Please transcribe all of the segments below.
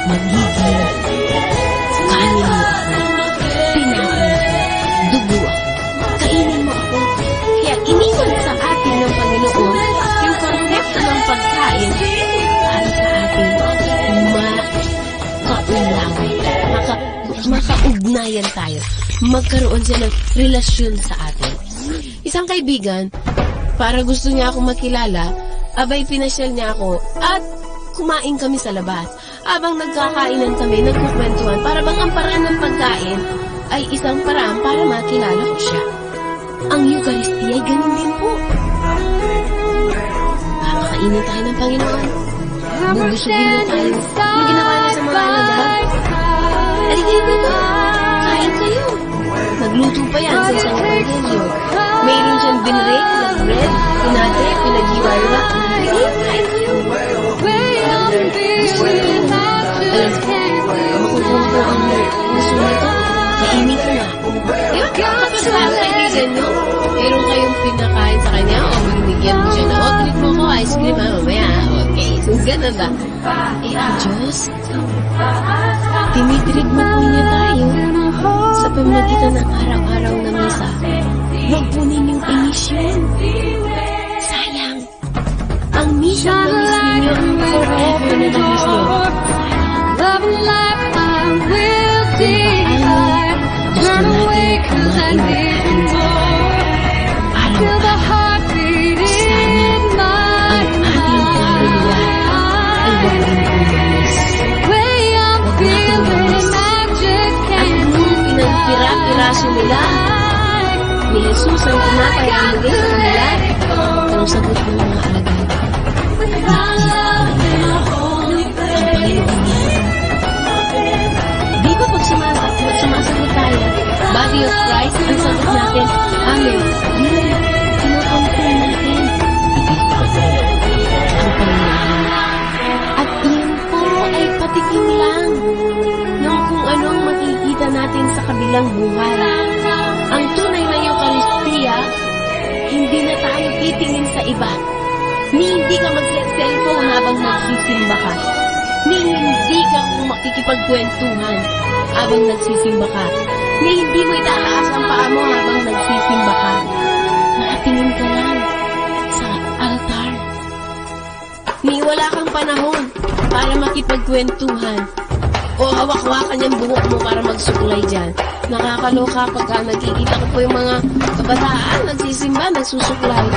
magiging kanin mo ako, tinapay ako, dugo ako, kainin mo ako. Kaya iniwan sa atin ng Panginoon yung konsepto ng pagkain para sa atin makaugnayan tayo, magkaroon siya ng relasyon sa atin. Isang kaibigan, para gusto niya akong makilala, abay pinasyal niya ako at kumain kami sa labas. Habang nagkakainan kami, nagkukwentuhan, para bang ang paraan ng pagkain ay isang paraan para makilala ko siya. Ang Eucharistia ay ganun din po. Papakainin tayo ng Panginoon. Bubusugin mo tayo. Yung ginawa niya sa mga alagad. Aligay dito. Kain kayo. Nagluto pa yan sa isang evangelyo. Mayroon siyang binrek na bread, pinate, pinaghiwalwa. Aligay, kain kayo. Alam ko, makukuha ko ang gusto nito. Kainin ko na. Diba? Kapag sa kaibigan nyo, meron kayong pinakain sa kanya, o binigyan mo siya na, treat mo ko, ice cream, mamaya. Okay, so ganun ba? Ang Diyos, tinitreat mo po niya tayo sa pamamagitan ng araw-araw na misa. Huwag po ninyong inisyon. Sayang. Ang misa na miss ninyo, forever na na-miss nyo. Gusto natin kumain ng araw-araw. Sana ang ating kaluluwa ay huwag din po na-miss. Huwag natin na-miss. At nung pinagpira-piraso nila ni Jesus ang tinapay ang muli sa kanila, ang sagot ng mga alagad. Ang Panginoon niya. Di ba pag sumasagot tayo, body of Christ, ang sagot natin, Amen. Yun, kinoconfirm natin. Ang Panginoon. At yun po ay patikim lang ng kung anong makikita natin sa kabilang buhay. Ang tunay na Eucharistia, hindi na tayo titingin sa iba. Ni hindi ka mag-cellphone habang magsisimba ka. Ni hindi ka makikipagkwentuhan habang nagsisimba ka. Ni hindi mo itataas ang paa mo habang nagsisimba ka. Nakatingin ka lang sa altar. Ni wala kang panahon para makipagkwentuhan o hawak-hawakan yung buhok mo para magsuklay dyan. Nakakaloka pagka nakikita ko po yung mga kabataan nagsisimba, nagsusuklay.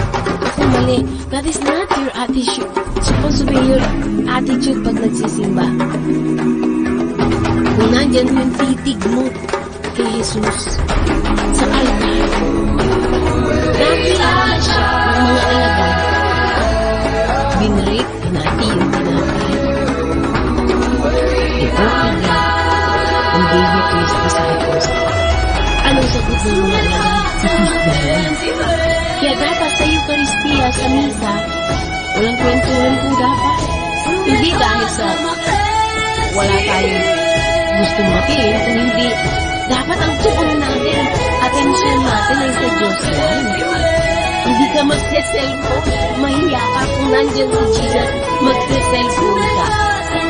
Ako mali. That is not your attitude. Supposed to be your attitude pag nagsisimba. Kung nandyan yung titig mo kay Jesus sa altar, nakilala siya ng mga alagad. Binrate natin yung tinapay. Ito pili and gave it to his disciples. Anong sagot ng mga alagad? Kaya dapat sa Eucharistia, sa misa, walang kwentuhan po dapat. Hindi dahil sa wala tayong gusto matiin, kung hindi, dapat ang tuon natin, atensyon natin ay sa Diyos lang. Hindi ka mag-cellphone, mahiya ka kung nandyan si Jesus, mag-cellphone ka.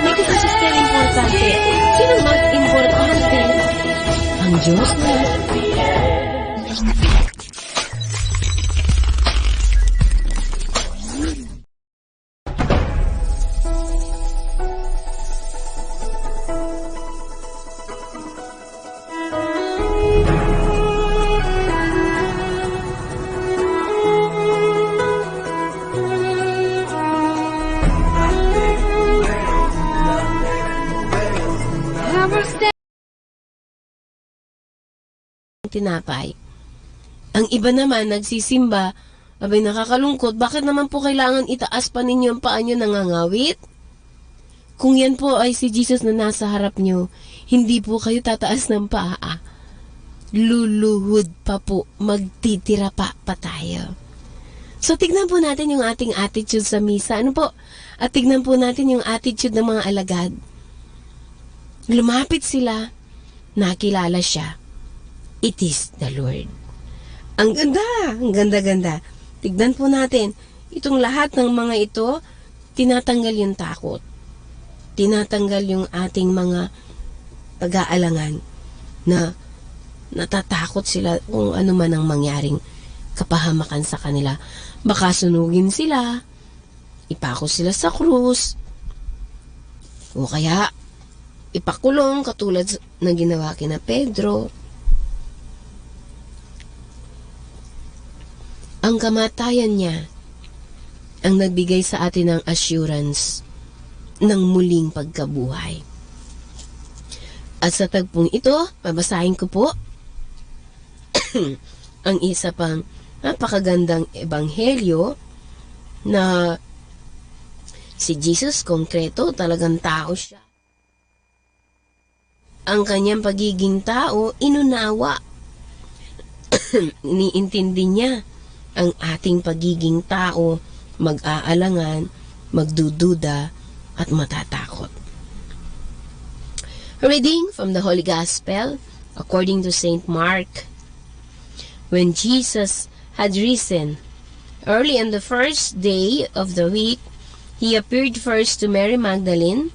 Because this is very importante. Sino mas importante? Ang Diyos na. Tinapay. Ang iba naman nagsisimba, abay nakakalungkot, bakit naman po kailangan itaas pa ninyo ang paa nyo nangangawit? Kung yan po ay si Jesus na nasa harap nyo, hindi po kayo tataas ng paa. Luluhod pa po, magtitira pa tayo. So tignan po natin yung ating attitude sa misa. Ano po? At tignan po natin yung attitude ng mga alagad. Lumapit sila, nakilala siya. It is the Lord. Ang ganda, ang ganda-ganda. Tignan po natin, itong lahat ng mga ito, tinatanggal yung takot. tinatanggal yung ating mga pag-aalangan na natatakot sila kung ano man ang mangyaring kapahamakan sa kanila. Baka sunugin sila, ipako sila sa krus, o kaya ipakulong katulad ng ginawa kina Pedro. Ang kamatayan niya ang nagbigay sa atin ng assurance ng muling pagkabuhay. At sa tagpong ito, babasahin ko po ang isa pang napakagandang ebanghelyo na si Jesus konkreto, talagang tao siya. Ang kanyang pagiging tao, inunawa. Iniintindi niya ang ating pagiging tao, mag-aalangan, magdududa, at matatakot. Reading from the Holy Gospel according to Saint Mark. When Jesus had risen early on the first day of the week, he appeared first to Mary Magdalene,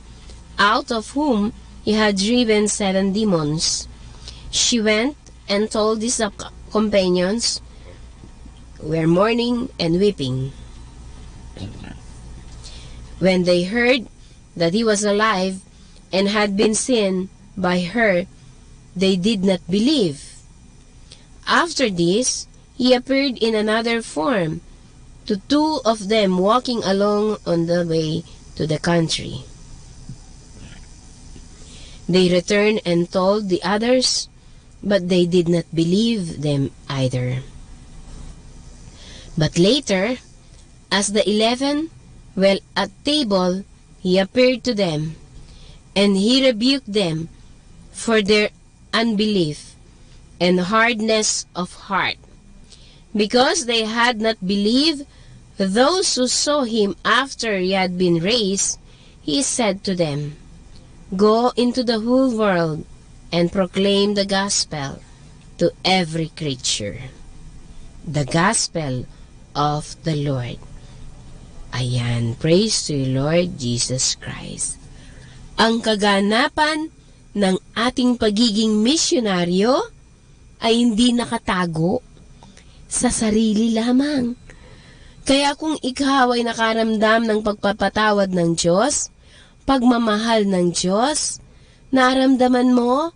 out of whom he had driven 7 demons. She went and told his companions, were mourning and weeping. When they heard that he was alive and had been seen by her, they did not believe. After this, he appeared in another form to 2 of them walking along on the way to the country. They returned and told the others, but they did not believe them either. But later, as the 11 were at table, he appeared to them, and he rebuked them for their unbelief and hardness of heart, because they had not believed those who saw him after he had been raised. He said to them, "Go into the whole world and proclaim the gospel to every creature." The gospel of the Lord. Ayan, praise to you, Lord Jesus Christ. Ang kaganapan ng ating pagiging misyonaryo ay hindi nakatago sa sarili lamang. Kaya kung ikaw ay nakaramdam ng pagpapatawad ng Diyos, pagmamahal ng Diyos, naramdaman mo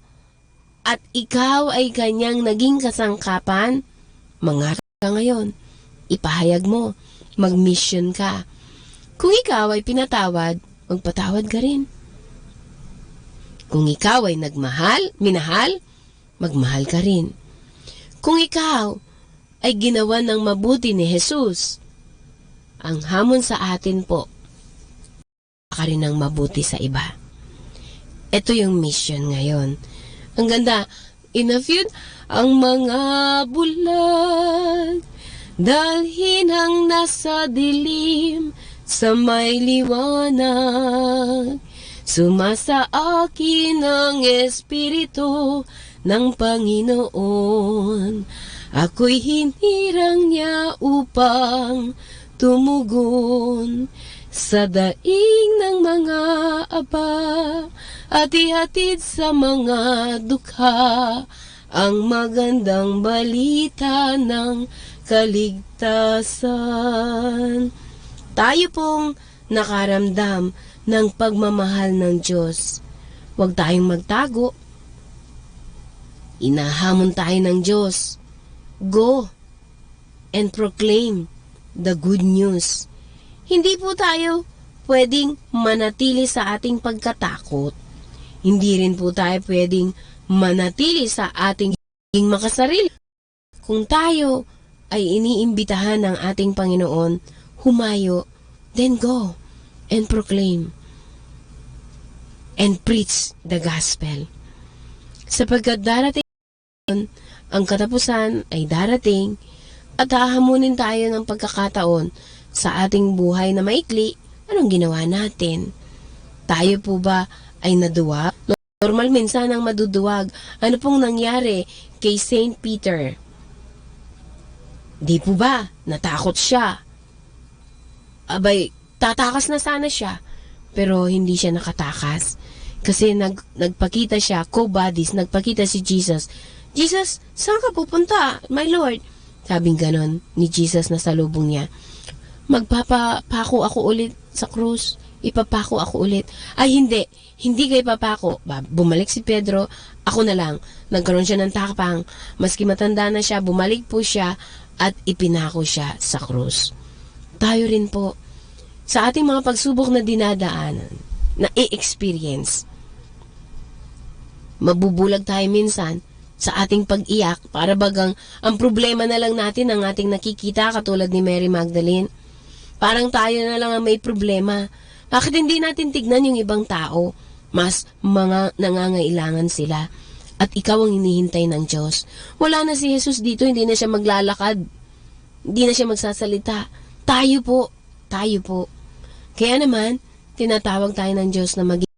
at ikaw ay kanyang naging kasangkapan, mangarap ka ngayon, ipahayag mo, mag-mission ka. Kung ikaw ay pinatawad, magpatawad ka rin. Kung ikaw ay minahal, magmahal ka rin. Kung ikaw ay ginawa ng mabuti ni Jesus, ang hamon sa atin po, ka rin ng mabuti sa iba. Ito yung mission ngayon. Ang ganda, inafyud ang mga bulag, dalhin ang nasa dilim sa may liwanag. Sumasa akin ang Espiritu ng Panginoon. Ako'y hinirang niya upang tumugon sa daing ng mga aba at ihatid sa mga dukha ang magandang balita ng kaligtasan. Tayo pong nakaramdam ng pagmamahal ng Diyos. Huwag tayong magtago. Inahamon tayo ng Diyos. Go and proclaim the good news. Hindi po tayo pwedeng manatili sa ating pagkatakot. Hindi rin po tayo pwedeng manatili sa ating makasarili. Kung tayo ay iniimbitahan ng ating Panginoon, humayo, then go and proclaim and preach the gospel. Sapagkat darating ang katapusan ay darating at hahamunin tayo ng pagkakataon sa ating buhay na maikli. Anong ginawa natin? Tayo po ba ay naduwag? Normal minsan ang maduduwag. Ano pong nangyari kay Saint Peter? Di po ba natakot siya? Abay, tatakas na sana siya. pero hindi siya nakatakas. Kasi nagpakita siya, co-bodies, nagpakita si Jesus. Jesus, saan ka pupunta, my Lord? Sabing ganon ni Jesus na salubong niya. Magpapako ako ulit sa krus. Ipapako ako ulit. Ay, hindi kayo papako. Bumalik si Pedro, ako na lang. Nagkaroon siya ng takpang. Maski matanda na siya, bumalik po siya at ipinako siya sa krus. Tayo rin po, sa ating mga pagsubok na dinadaanan, na i-experience, mabubulag tayo minsan sa ating pag-iyak para bagang ang problema na lang natin ang ating nakikita katulad ni Mary Magdalene. Parang tayo na lang ang may problema. Bakit hindi natin tignan yung ibang tao? Mas mga nangangailangan sila. At ikaw ang hinihintay ng Diyos. Wala na si Jesus dito, hindi na siya maglalakad. Hindi na siya magsasalita. Tayo po. Kaya naman, tinatawag tayo ng Diyos na maging